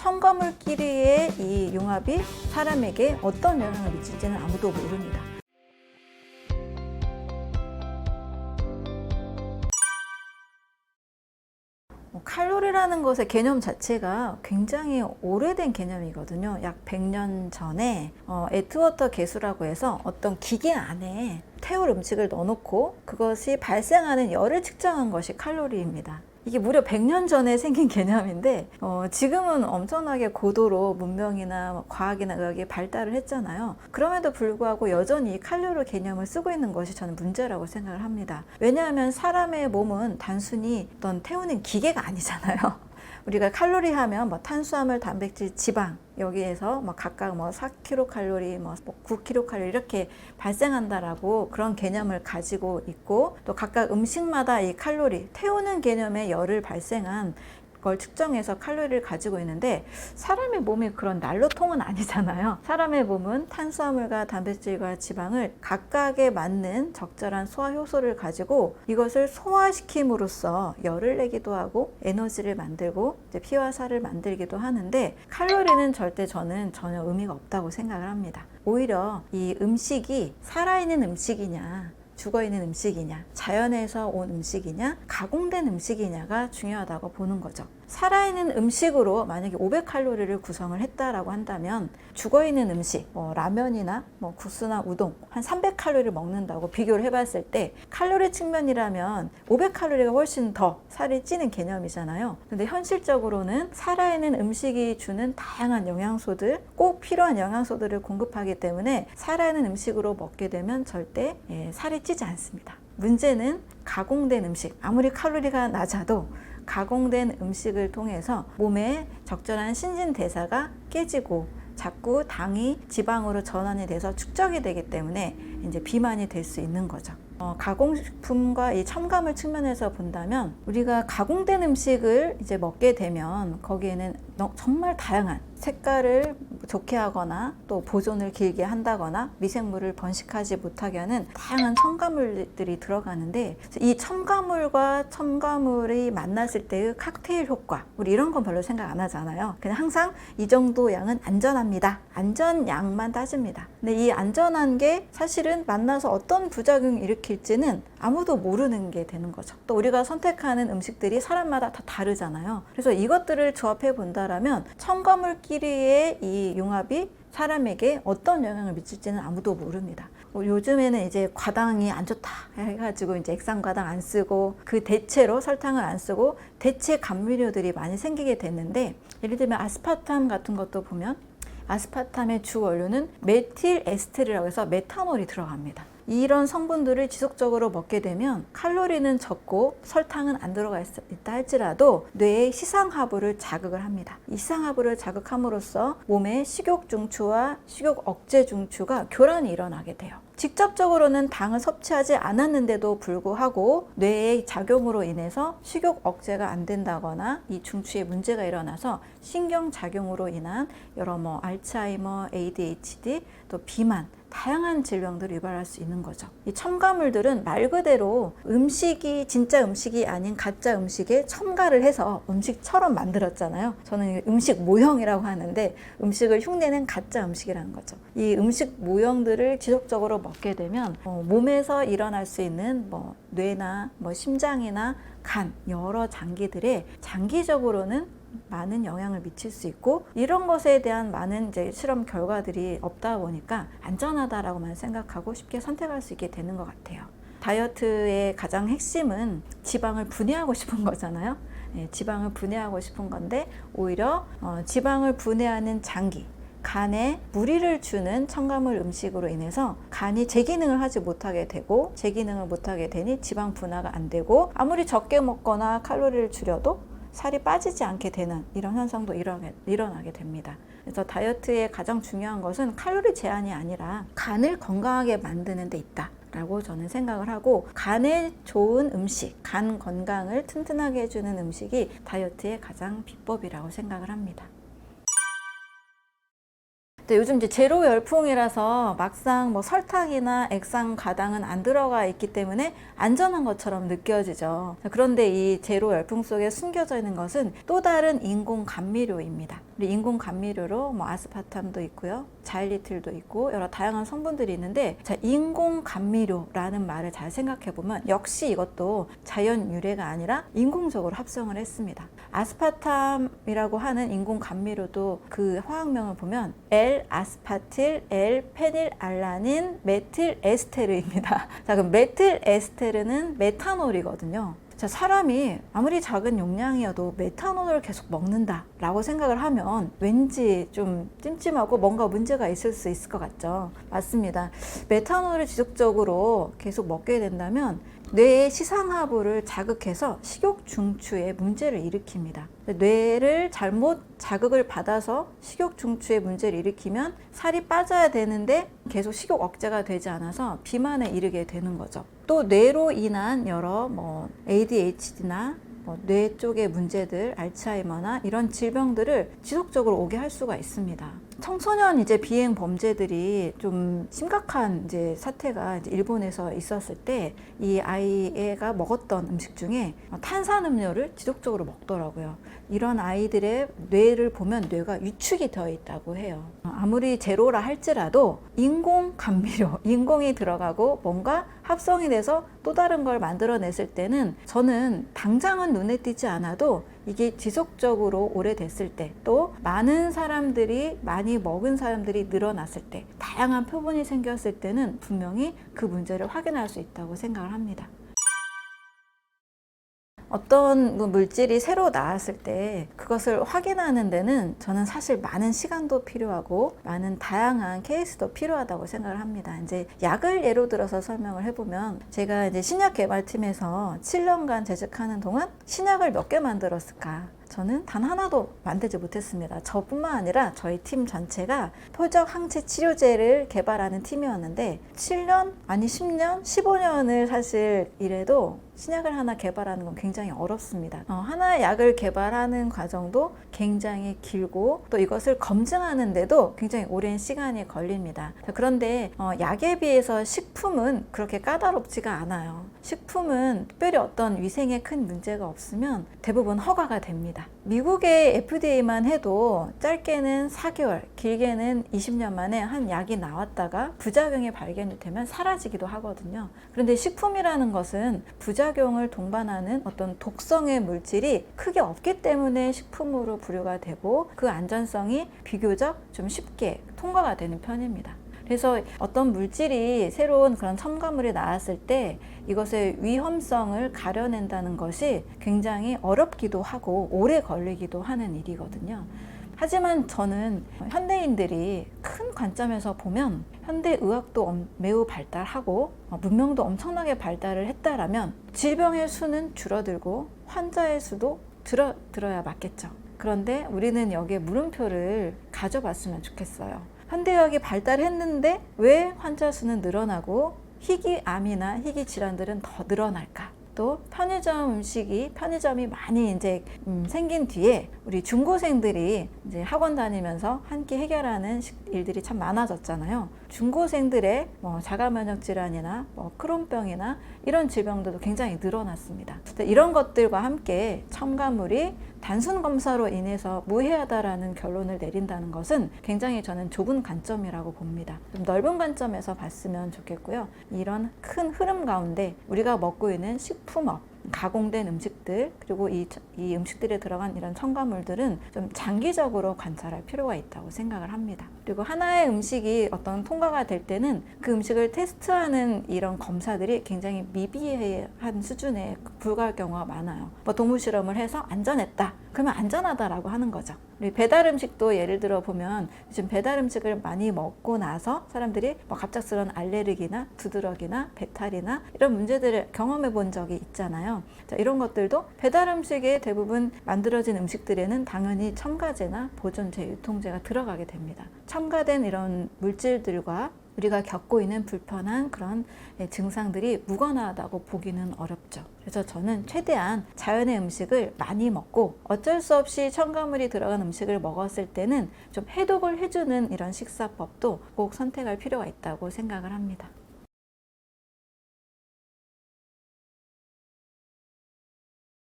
첨가물끼리의 이 융합이 사람에게 어떤 영향을 미칠지는 아무도 모릅니다. 칼로리라는 것의 개념 자체가 굉장히 오래된 개념이거든요. 약 100년 전에 애트워터 개수라고 해서 어떤 기계 안에 태울 음식을 넣어놓고 그것이 발생하는 열을 측정한 것이 칼로리입니다. 이게 무려 100년 전에 생긴 개념인데 지금은 엄청나게 고도로 문명이나 과학이나 의학이 발달을 했잖아요. 그럼에도 불구하고 여전히 칼로리 개념을 쓰고 있는 것이 저는 문제라고 생각을 합니다. 왜냐하면 사람의 몸은 단순히 어떤 태우는 기계가 아니잖아요. 우리가 칼로리 하면 탄수화물, 단백질, 지방 여기에서 각각 4kcal, 9kcal 이렇게 발생한다라고 그런 개념을 가지고 있고, 또 각각 음식마다 이 칼로리 태우는 개념의 열을 발생한 걸 측정해서 칼로리를 가지고 있는데, 사람의 몸이 그런 난로통은 아니잖아요. 사람의 몸은 탄수화물과 단백질과 지방을 각각에 맞는 적절한 소화 효소를 가지고 이것을 소화시킴으로써 열을 내기도 하고 에너지를 만들고 이제 피와 살을 만들기도 하는데, 칼로리는 절대 저는 전혀 의미가 없다고 생각을 합니다. 오히려 이 음식이 살아있는 음식이냐, 죽어있는 음식이냐, 자연에서 온 음식이냐, 가공된 음식이냐가 중요하다고 보는 거죠. 살아있는 음식으로 만약에 500칼로리를 구성을 했다라고 한다면, 죽어있는 음식, 라면이나 국수나 우동 한 300칼로리를 먹는다고 비교를 해봤을 때 칼로리 측면이라면 500칼로리가 훨씬 더 살이 찌는 개념이잖아요. 근데 현실적으로는 살아있는 음식이 주는 다양한 영양소들, 꼭 필요한 영양소들을 공급하기 때문에 살아있는 음식으로 먹게 되면 절대 살이 찌지 않습니다. 문제는 가공된 음식, 아무리 칼로리가 낮아도 가공된 음식을 통해서 몸에 적절한 신진대사가 깨지고 자꾸 당이 지방으로 전환이 돼서 축적이 되기 때문에 이제 비만이 될 수 있는 거죠. 가공식품과 이 첨가물 측면에서 본다면, 우리가 가공된 음식을 이제 먹게 되면 거기에는 정말 다양한 색깔을 좋게 하거나 또 보존을 길게 한다거나 미생물을 번식하지 못하게 하는 다양한 첨가물들이 들어가는데, 이 첨가물과 첨가물이 만났을 때의 칵테일 효과, 우리 이런 건 별로 생각 안 하잖아요. 그냥 항상 이 정도 양은 안전합니다. 안전양만 따집니다. 근데 이 안전한 게 사실은 만나서 어떤 부작용을 일으킬지는 아무도 모르는 게 되는 거죠. 또 우리가 선택하는 음식들이 사람마다 다 다르잖아요. 그래서 이것들을 조합해 본다라면 첨가물끼리의 이 융합이 사람에게 어떤 영향을 미칠지는 아무도 모릅니다. 요즘에는 이제 과당이 안 좋다 해가지고 이제 액상과당 안 쓰고 그 대체로 설탕을 안 쓰고 대체 감미료들이 많이 생기게 됐는데, 예를 들면 아스파탐 같은 것도 보면 아스파탐의 주 원료는 메틸 에스테르라고 해서 메탄올이 들어갑니다. 이런 성분들을 지속적으로 먹게 되면 칼로리는 적고 설탕은 안 들어가 있다 할지라도 뇌의 시상하부를 자극을 합니다. 이 시상하부를 자극함으로써 몸의 식욕 중추와 식욕 억제 중추가 교란이 일어나게 돼요. 직접적으로는 당을 섭취하지 않았는데도 불구하고 뇌의 작용으로 인해서 식욕 억제가 안 된다거나 이 중추에 문제가 일어나서 신경작용으로 인한 여러 알츠하이머, ADHD, 또 비만, 다양한 질병들을 유발할 수 있는 거죠. 이 첨가물들은 말 그대로 음식이 진짜 음식이 아닌 가짜 음식에 첨가를 해서 음식처럼 만들었잖아요. 저는 음식 모형이라고 하는데, 음식을 흉내낸 가짜 음식이라는 거죠. 이 음식 모형들을 지속적으로 먹게 되면 몸에서 일어날 수 있는 뇌나 심장이나 간, 여러 장기들에 장기적으로는 많은 영향을 미칠 수 있고, 이런 것에 대한 많은 이제 실험 결과들이 없다 보니까 안전하다라고만 생각하고 쉽게 선택할 수 있게 되는 것 같아요. 다이어트의 가장 핵심은 지방을 분해하고 싶은 거잖아요. 지방을 분해하고 싶은 건데, 오히려 지방을 분해하는 장기, 간에 무리를 주는 첨가물 음식으로 인해서 간이 제 기능을 하지 못하게 되고, 제 기능을 못하게 되니 지방 분화가 안 되고, 아무리 적게 먹거나 칼로리를 줄여도 살이 빠지지 않게 되는 이런 현상도 일어나게 됩니다. 그래서 다이어트의 가장 중요한 것은 칼로리 제한이 아니라 간을 건강하게 만드는 데 있다 라고 저는 생각을 하고, 간에 좋은 음식, 간 건강을 튼튼하게 해주는 음식이 다이어트의 가장 비법이라고 생각을 합니다. 요즘 이제 제로 열풍이라서 막상 뭐 설탕이나 액상 가당은 안 들어가 있기 때문에 안전한 것처럼 느껴지죠. 그런데 이 제로 열풍 속에 숨겨져 있는 것은 또 다른 인공 감미료입니다. 우리 인공 감미료로 뭐 아스파탐도 있고요, 자일리틸도 있고 여러 다양한 성분들이 있는데, 자, 인공 감미료라는 말을 잘 생각해 보면 역시 이것도 자연 유래가 아니라 인공적으로 합성을 했습니다. 아스파탐이라고 하는 인공 감미료도 그 화학명을 보면 L-아스파틸, L-페닐알라닌, 메틸 에스테르입니다. 자, 그럼 메틸 에스테르는 메탄올이거든요. 자, 사람이 아무리 작은 용량이어도 메탄올을 계속 먹는다 라고 생각을 하면 왠지 좀 찜찜하고 뭔가 문제가 있을 수 있을 것 같죠. 맞습니다. 메탄올을 지속적으로 계속 먹게 된다면 뇌의 시상하부를 자극해서 식욕 중추에 문제를 일으킵니다. 뇌를 잘못 자극을 받아서 식욕 중추에 문제를 일으키면 살이 빠져야 되는데 계속 식욕 억제가 되지 않아서 비만에 이르게 되는 거죠. 또 뇌로 인한 여러 ADHD나 뇌 쪽의 문제들, 알츠하이머나 이런 질병들을 지속적으로 오게 할 수가 있습니다. 청소년 이제 비행 범죄들이 좀 심각한 이제 사태가 이제 일본에서 있었을 때 이 아이가 먹었던 음식 중에 탄산음료를 지속적으로 먹더라고요. 이런 아이들의 뇌를 보면 뇌가 위축이 되어 있다고 해요. 아무리 제로라 할지라도 인공 감미료, 인공이 들어가고 뭔가 합성이 돼서 또 다른 걸 만들어냈을 때는 저는 당장은 눈에 띄지 않아도 이게 지속적으로 오래됐을 때, 또 많은 사람들이 많이 먹은 사람들이 늘어났을 때, 다양한 표본이 생겼을 때는 분명히 그 문제를 확인할 수 있다고 생각을 합니다. 어떤 물질이 새로 나왔을 때 그것을 확인하는 데는 저는 사실 많은 시간도 필요하고 많은 다양한 케이스도 필요하다고 생각을 합니다. 이제 약을 예로 들어서 설명을 해보면, 제가 이제 신약 개발팀에서 7년간 재직하는 동안 신약을 몇 개 만들었을까? 저는 단 하나도 만들지 못했습니다. 저뿐만 아니라 저희 팀 전체가 표적 항체 치료제를 개발하는 팀이었는데 7년, 아니 10년, 15년을 사실 일해도 신약을 하나 개발하는 건 굉장히 어렵습니다. 하나의 약을 개발하는 과정도 굉장히 길고 또 이것을 검증하는데도 굉장히 오랜 시간이 걸립니다. 그런데 약에 비해서 식품은 그렇게 까다롭지가 않아요. 식품은 특별히 어떤 위생에 큰 문제가 없으면 대부분 허가가 됩니다. 미국의 FDA만 해도 짧게는 4개월, 길게는 20년 만에 한 약이 나왔다가 부작용이 발견이 되면 사라지기도 하거든요. 그런데 식품이라는 것은 부작용을 동반하는 어떤 독성의 물질이 크게 없기 때문에 식품으로 분류가 되고 그 안전성이 비교적 좀 쉽게 통과가 되는 편입니다. 그래서 어떤 물질이 새로운 그런 첨가물이 나왔을 때 이것의 위험성을 가려낸다는 것이 굉장히 어렵기도 하고 오래 걸리기도 하는 일이거든요. 하지만 저는 현대인들이 큰 관점에서 보면 현대의학도 매우 발달하고 문명도 엄청나게 발달을 했다라면 질병의 수는 줄어들고 환자의 수도 줄어들어야 맞겠죠. 그런데 우리는 여기에 물음표를 가져봤으면 좋겠어요. 현대의학이 발달했는데 왜 환자 수는 늘어나고 희귀암이나 희귀 질환들은 더 늘어날까? 또 편의점이 많이 이제 생긴 뒤에 우리 중고생들이 이제 학원 다니면서 한 끼 해결하는 일들이 참 많아졌잖아요. 중고생들의 자가 면역 질환이나 크론병이나 이런 질병들도 굉장히 늘어났습니다. 이런 것들과 함께 첨가물이 단순 검사로 인해서 무해하다라는 결론을 내린다는 것은 굉장히 저는 좁은 관점이라고 봅니다. 좀 넓은 관점에서 봤으면 좋겠고요. 이런 큰 흐름 가운데 우리가 먹고 있는 식품업, 가공된 음식들, 그리고 이 음식들에 들어간 이런 첨가물들은 좀 장기적으로 관찰할 필요가 있다고 생각을 합니다. 그리고 하나의 음식이 어떤 통과가 될 때는 그 음식을 테스트하는 이런 검사들이 굉장히 미비한 수준에 불과할 경우가 많아요. 동물 실험을 해서 안전했다. 그러면 안전하다라고 하는 거죠. 우리 배달 음식도 예를 들어 보면 요즘 배달 음식을 많이 먹고 나서 사람들이 갑작스러운 알레르기나 두드러기나 배탈이나 이런 문제들을 경험해 본 적이 있잖아요. 자, 이런 것들도 배달 음식에 대부분 만들어진 음식들에는 당연히 첨가제나 보존제, 유통제가 들어가게 됩니다. 첨가된 이런 물질들과 우리가 겪고 있는 불편한 그런 증상들이 무관하다고 보기는 어렵죠. 그래서 저는 최대한 자연의 음식을 많이 먹고 어쩔 수 없이 첨가물이 들어간 음식을 먹었을 때는 좀 해독을 해주는 이런 식사법도 꼭 선택할 필요가 있다고 생각을 합니다.